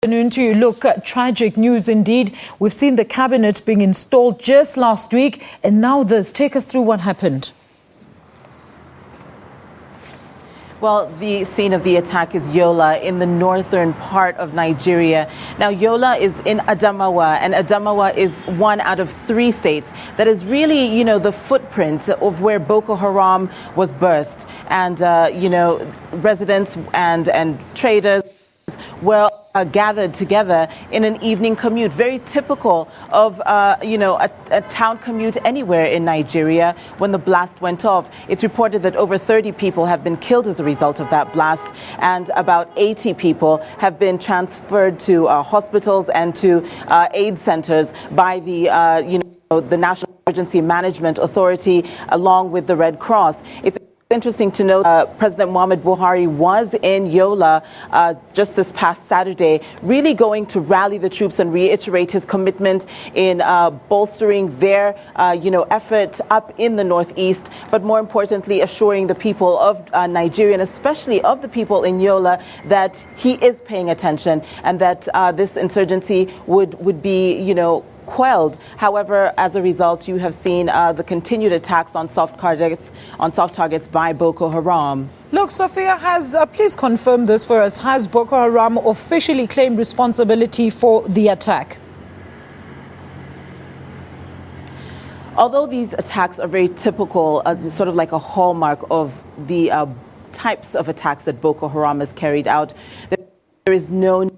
Afternoon to you. Look, tragic news indeed. We've seen the cabinet being installed just last week, and now this. Take us through what happened. Well, the scene of the attack is Yola in the northern part of Nigeria. Now, Yola is in Adamawa, and Adamawa is one out of 3 states that is really, the footprint of where Boko Haram was birthed. And, residents and traders gathered together in an evening commute, very typical of, a town commute anywhere in Nigeria when the blast went off. It's reported that over 30 people have been killed as a result of that blast, and about 80 people have been transferred to hospitals and to aid centers by the, the National Emergency Management Authority, along with the Red Cross. It's interesting to note President Muhammadu Buhari was in Yola just this past Saturday, really going to rally the troops and reiterate his commitment in bolstering their effort up in the northeast, but more importantly assuring the people of Nigeria, and especially of the people in Yola, that he is paying attention and that this insurgency would be quelled. However, as a result, you have seen the continued attacks on soft targets by Boko Haram. Look, Sophia, please confirm this for us. Has Boko Haram officially claimed responsibility for the attack? Although these attacks are very typical, sort of like a hallmark of the types of attacks that Boko Haram has carried out, there is no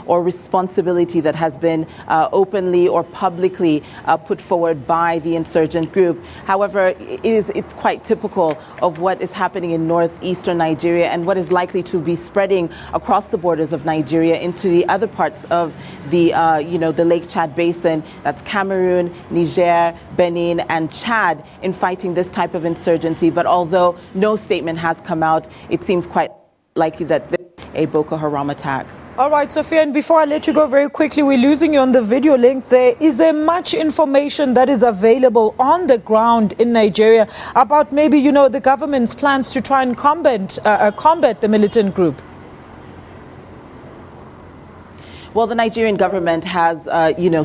or responsibility that has been openly or publicly put forward by the insurgent group. However, it's quite typical of what is happening in northeastern Nigeria and what is likely to be spreading across the borders of Nigeria into the other parts of the the Lake Chad Basin. That's Cameroon, Niger, Benin, and Chad in fighting this type of insurgency. But although no statement has come out, it seems quite likely that this is a Boko Haram attack. All right, Sophia, and before I let you go very quickly, we're losing you on the video link there. Is there much information that is available on the ground in Nigeria about maybe, the government's plans to try and combat the militant group? Well, the Nigerian government has,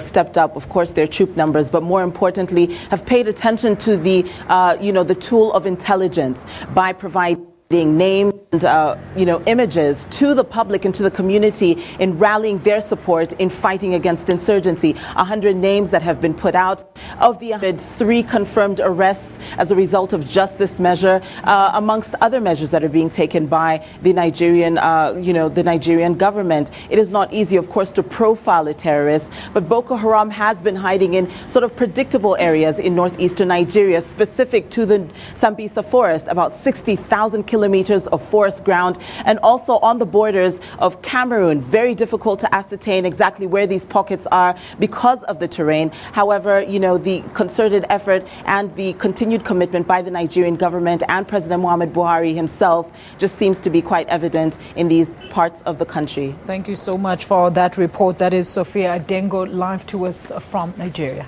stepped up, of course, their troop numbers, but more importantly, have paid attention to the, the tool of intelligence by providing names and images to the public and to the community in rallying their support in fighting against insurgency. 100 names that have been put out. Of the 103 confirmed arrests as a result of just this measure, amongst other measures that are being taken by the Nigerian, the Nigerian government. It is not easy, of course, to profile a terrorist, but Boko Haram has been hiding in sort of predictable areas in northeastern Nigeria, specific to the Sambisa forest, about 60,000 kilometers of forest ground, and also on the borders of Cameroon. Very difficult to ascertain exactly where these pockets are because of the terrain. However, the concerted effort and the continued commitment by the Nigerian government and President Muhammadu Buhari himself just seems to be quite evident in these parts of the country. Thank you so much for that report. That is Sophia Adengo live to us from Nigeria.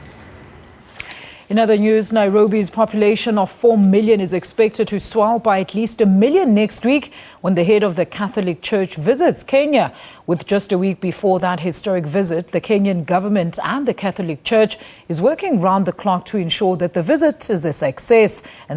In other news, Nairobi's population of 4 million is expected to swell by at least 1 million next week when the head of the Catholic Church visits Kenya. With just a week before that historic visit, the Kenyan government and the Catholic Church is working round the clock to ensure that the visit is a success. And